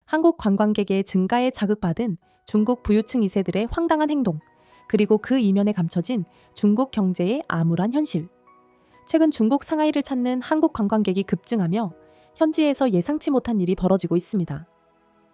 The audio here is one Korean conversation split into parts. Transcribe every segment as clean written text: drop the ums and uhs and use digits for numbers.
한국 관광객의 증가에 자극받은 중국 부유층 2세들의 황당한 행동, 그리고 그 이면에 감춰진 중국 경제의 암울한 현실. 최근 중국 상하이를 찾는 한국 관광객이 급증하며 현지에서 예상치 못한 일이 벌어지고 있습니다.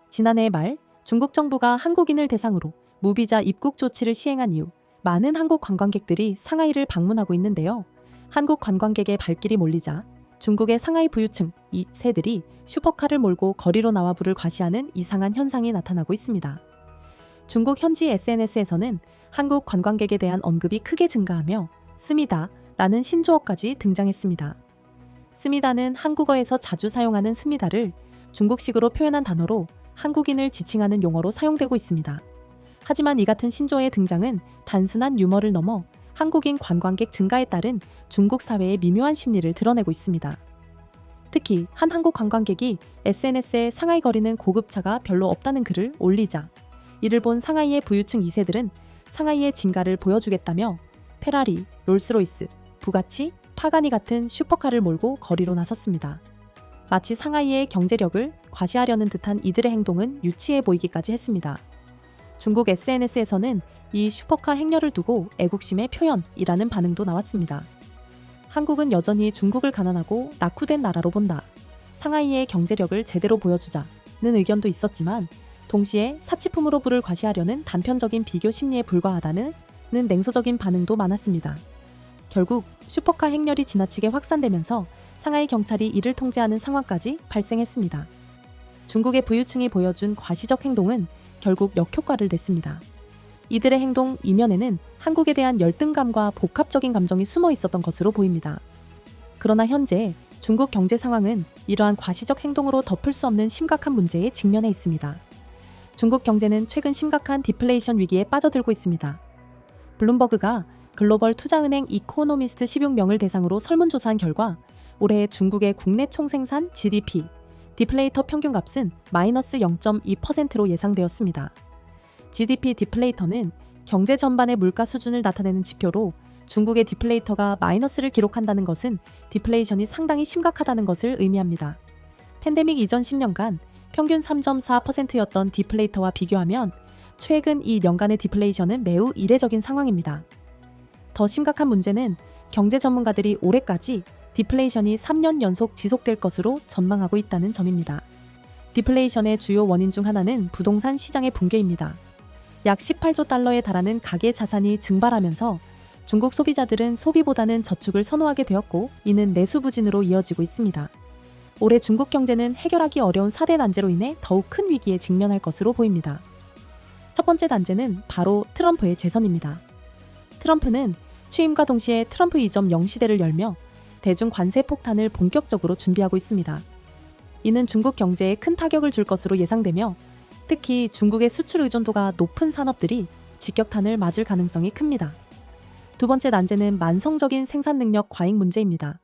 지난해 말 중국 정부가 한국인을 대상으로 무비자 입국 조치를 시행한 이후 많은 한국 관광객들이 상하이를 방문하고 있는데요. 한국 관광객의 발길이 몰리자 중국의 상하이 부유층 2세들이 슈퍼카를 몰고 거리로 나와 불을 과시하는 이상한 현상이 나타나고 있습니다. 중국 현지 SNS에서는 한국 관광객에 대한 언급이 크게 증가하며 씀이다 라는 신조어까지 등장했습니다. 씀이다는 한국어에서 자주 사용하는 습니다를 중국식으로 표현한 단어로 한국인을 지칭하는 용어로 사용되고 있습니다. 하지만 이 같은 신조어의 등장은 단순한 유머를 넘어 한국인 관광객 증가에 따른 중국 사회의 미묘한 심리를 드러내고 있습니다. 특히 한 한국 관광객이 SNS에 상하이 거리는 고급차가 별로 없다는 글을 올리자 이를 본 상하이의 부유층 2세들은 상하이의 진가를 보여주겠다며 페라리, 롤스로이스, 부가치, 파가니 같은 슈퍼카를 몰고 거리로 나섰습니다. 마치 상하이의 경제력을 과시하려는 듯한 이들의 행동은 유치해 보이기까지 했습니다. 중국 SNS에서는 이 슈퍼카 행렬을 두고 애국심의 표현이라는 반응도 나왔습니다. 한국은 여전히 중국을 가난하고 낙후된 나라로 본다. 상하이의 경제력을 제대로 보여주자는 의견도 있었지만 동시에 사치품으로 불을 과시하려는 단편적인 비교 심리에 불과하다는 냉소적인 반응도 많았습니다. 결국 슈퍼카 행렬이 지나치게 확산되면서 상하이 경찰이 이를 통제하는 상황까지 발생했습니다. 중국의 부유층이 보여준 과시적 행동은 결국 역효과를 냈습니다. 이들의 행동 이면에는 한국에 대한 열등감과 복합적인 감정이 숨어 있었던 것으로 보입니다. 그러나 현재 중국 경제 상황은 이러한 과시적 행동으로 덮을 수 없는 심각한 문제에 직면해 있습니다. 중국 경제는 최근 심각한 디플레이션 위기에 빠져들고 있습니다. 블룸버그가 글로벌 투자은행 이코노미스트 16명을 대상으로 설문조사한 결과 올해 중국의 국내 총생산 GDP, 디플레이터 평균값은 마이너스 0.2%로 예상되었습니다. GDP 디플레이터는 경제 전반의 물가 수준을 나타내는 지표로 중국의 디플레이터가 마이너스를 기록한다는 것은 디플레이션이 상당히 심각하다는 것을 의미합니다. 팬데믹 이전 10년간 평균 3.4%였던 디플레이터와 비교하면 최근 2년간의 디플레이션은 매우 이례적인 상황입니다. 더 심각한 문제는 경제 전문가들이 올해까지 디플레이션이 3년 연속 지속될 것으로 전망하고 있다는 점입니다. 디플레이션의 주요 원인 중 하나는 부동산 시장의 붕괴입니다. 약 18조 달러에 달하는 가계 자산이 증발하면서 중국 소비자들은 소비보다는 저축을 선호하게 되었고 이는 내수 부진으로 이어지고 있습니다. 올해 중국 경제는 해결하기 어려운 4대 난제로 인해 더욱 큰 위기에 직면할 것으로 보입니다. 첫 번째 난제는 바로 트럼프의 재선입니다. 트럼프는 취임과 동시에 트럼프 2.0 시대를 열며 대중 관세 폭탄을 본격적으로 준비하고 있습니다. 이는 중국 경제에 큰 타격을 줄 것으로 예상되며 특히 중국의 수출 의존도가 높은 산업들이 직격탄을 맞을 가능성이 큽니다. 두 번째 난제는 만성적인 생산 능력 과잉 문제입니다.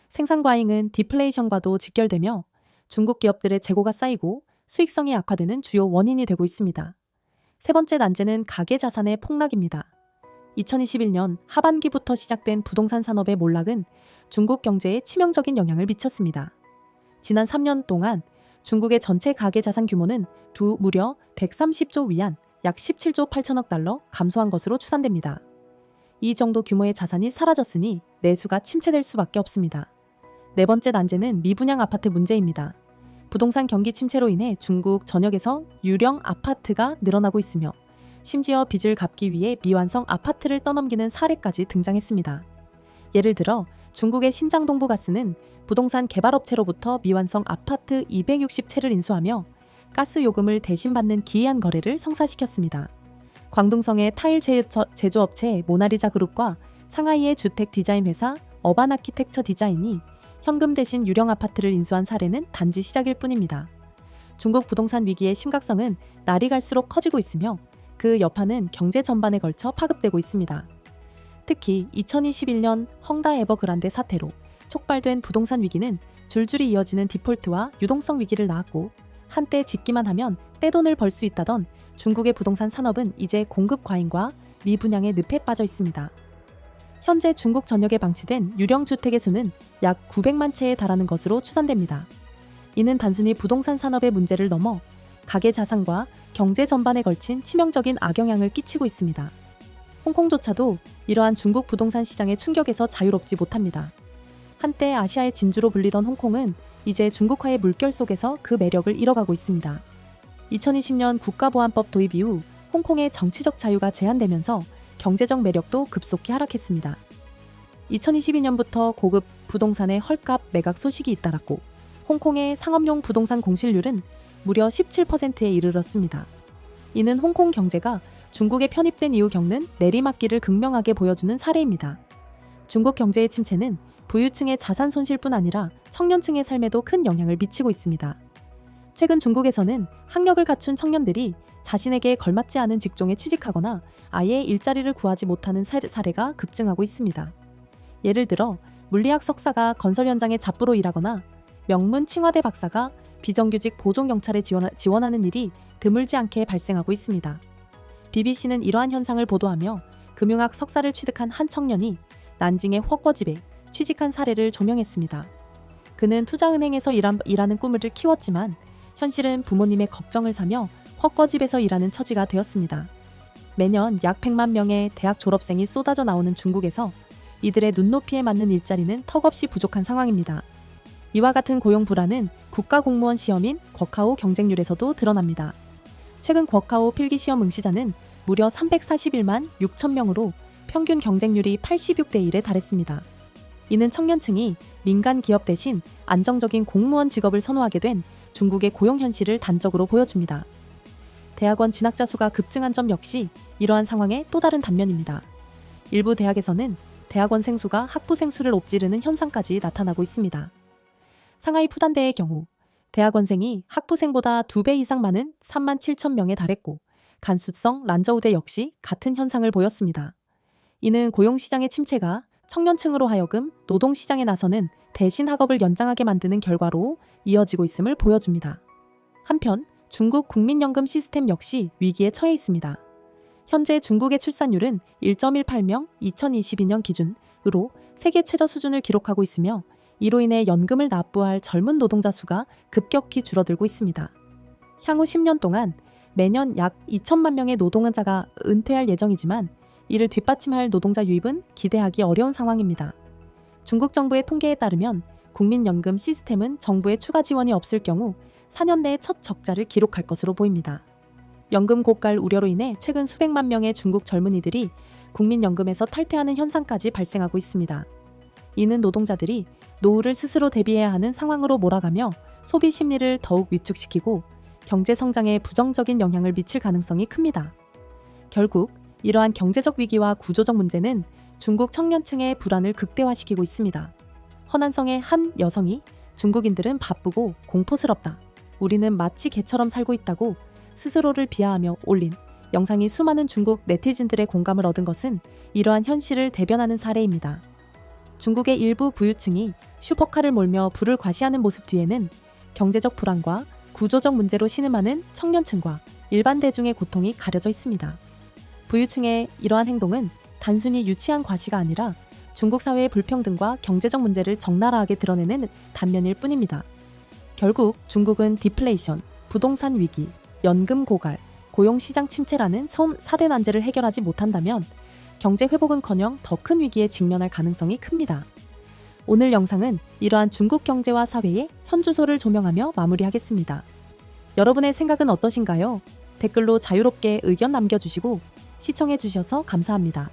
생산 과잉은 디플레이션과도 직결되며 중국 기업들의 재고가 쌓이고 수익성이 악화되는 주요 원인이 되고 있습니다. 세 번째 난제는 가계 자산의 폭락입니다. 2021년 하반기부터 시작된 부동산 산업의 몰락은 중국 경제에 치명적인 영향을 미쳤습니다. 지난 3년 동안 중국의 전체 가계 자산 규모는 무려 130조 위안, 약 17조 8천억 달러 감소한 것으로 추산됩니다. 이 정도 규모의 자산이 사라졌으니 내수가 침체될 수밖에 없습니다. 네 번째 난제는 미분양 아파트 문제입니다. 부동산 경기 침체로 인해 중국 전역에서 유령 아파트가 늘어나고 있으며 심지어 빚을 갚기 위해 미완성 아파트를 떠넘기는 사례까지 등장했습니다. 예를 들어 중국의 신장동부가스는 부동산 개발업체로부터 미완성 아파트 260채를 인수하며 가스 요금을 대신 받는 기이한 거래를 성사시켰습니다. 광둥성의 타일 제조업체 모나리자 그룹과 상하이의 주택 디자인 회사 어반아키텍처 디자인이 현금 대신 유령 아파트를 인수한 사례는 단지 시작일 뿐입니다. 중국 부동산 위기의 심각성은 날이 갈수록 커지고 있으며 그 여파는 경제 전반에 걸쳐 파급되고 있습니다. 특히 2021년 헝다 에버그란데 사태로 촉발된 부동산 위기는 줄줄이 이어지는 디폴트와 유동성 위기를 낳았고 한때 짓기만 하면 떼돈을 벌 수 있다던 중국의 부동산 산업은 이제 공급 과잉과 미분양의 늪에 빠져 있습니다. 현재 중국 전역에 방치된 유령 주택의 수는 약 900만 채에 달하는 것으로 추산됩니다. 이는 단순히 부동산 산업의 문제를 넘어 가계 자산과 경제 전반에 걸친 치명적인 악영향을 끼치고 있습니다. 홍콩조차도 이러한 중국 부동산 시장의 충격에서 자유롭지 못합니다. 한때 아시아의 진주로 불리던 홍콩은 이제 중국화의 물결 속에서 그 매력을 잃어가고 있습니다. 2020년 국가보안법 도입 이후 홍콩의 정치적 자유가 제한되면서 경제적 매력도 급속히 하락했습니다. 2022년부터 고급 부동산의 헐값 매각 소식이 잇따랐고 홍콩의 상업용 부동산 공실률은 무려 17%에 이르렀습니다. 이는 홍콩 경제가 중국에 편입된 이후 겪는 내리막길을 극명하게 보여주는 사례입니다. 중국 경제의 침체는 부유층의 자산 손실뿐 아니라 청년층의 삶에도 큰 영향을 미치고 있습니다. 최근 중국에서는 학력을 갖춘 청년들이 자신에게 걸맞지 않은 직종에 취직하거나 아예 일자리를 구하지 못하는 사례가 급증하고 있습니다. 예를 들어 물리학 석사가 건설 현장에 잡부로 일하거나 명문 칭화대 박사가 비정규직 보존경찰에 지원하는 일이 드물지 않게 발생하고 있습니다. BBC는 이러한 현상을 보도하며 금융학 석사를 취득한 한 청년이 난징의 훠궈집에 취직한 사례를 조명했습니다. 그는 투자은행에서 일하는 꿈을 키웠지만 현실은 부모님의 걱정을 사며 훠궈집에서 일하는 처지가 되었습니다. 매년 약 100만 명의 대학 졸업생이 쏟아져 나오는 중국에서 이들의 눈높이에 맞는 일자리는 턱없이 부족한 상황입니다. 이와 같은 고용 불안은 국가공무원 시험인 궈카오 경쟁률에서도 드러납니다. 최근 궈카오 필기시험 응시자는 무려 341만 6천 명으로 평균 경쟁률이 86대 1에 달했습니다. 이는 청년층이 민간 기업 대신 안정적인 공무원 직업을 선호하게 된 중국의 고용 현실을 단적으로 보여줍니다. 대학원 진학자 수가 급증한 점 역시 이러한 상황의 또 다른 단면입니다. 일부 대학에서는 대학원생 수가 학부생 수를 엎지르는 현상까지 나타나고 있습니다. 상하이 푸단대의 경우 대학원생이 학부생보다 2배 이상 많은 3만 7천 명에 달했고 간수성 란저우대 역시 같은 현상을 보였습니다. 이는 고용시장의 침체가 청년층으로 하여금 노동시장에 나서는 대신 학업을 연장하게 만드는 결과로 이어지고 있음을 보여줍니다. 한편 중국 국민연금 시스템 역시 위기에 처해 있습니다. 현재 중국의 출산율은 1.18명 2022년 기준으로 세계 최저 수준을 기록하고 있으며 이로 인해 연금을 납부할 젊은 노동자 수가 급격히 줄어들고 있습니다. 향후 10년 동안 매년 약 2천만 명의 노동자가 은퇴할 예정이지만 이를 뒷받침할 노동자 유입은 기대하기 어려운 상황입니다. 중국 정부의 통계에 따르면 국민연금 시스템은 정부의 추가 지원이 없을 경우 4년 내에 첫 적자를 기록할 것으로 보입니다. 연금 고갈 우려로 인해 최근 수백만 명의 중국 젊은이들이 국민연금에서 탈퇴하는 현상까지 발생하고 있습니다. 이는 노동자들이 노후를 스스로 대비해야 하는 상황으로 몰아가며 소비 심리를 더욱 위축시키고 경제 성장에 부정적인 영향을 미칠 가능성이 큽니다. 결국 이러한 경제적 위기와 구조적 문제는 중국 청년층의 불안을 극대화시키고 있습니다. 허난성의 한 여성이 중국인들은 바쁘고 공포스럽다. 우리는 마치 개처럼 살고 있다고 스스로를 비하하며 올린 영상이 수많은 중국 네티즌들의 공감을 얻은 것은 이러한 현실을 대변하는 사례입니다. 중국의 일부 부유층이 슈퍼카를 몰며 부를 과시하는 모습 뒤에는 경제적 불안과 구조적 문제로 신음하는 청년층과 일반 대중의 고통이 가려져 있습니다. 부유층의 이러한 행동은 단순히 유치한 과시가 아니라 중국 사회의 불평등과 경제적 문제를 적나라하게 드러내는 단면일 뿐입니다. 결국 중국은 디플레이션, 부동산 위기, 연금 고갈, 고용시장 침체라는 4대 난제를 해결하지 못한다면 경제 회복은커녕 더 큰 위기에 직면할 가능성이 큽니다. 오늘 영상은 이러한 중국 경제와 사회의 현주소를 조명하며 마무리하겠습니다. 여러분의 생각은 어떠신가요? 댓글로 자유롭게 의견 남겨주시고 시청해주셔서 감사합니다.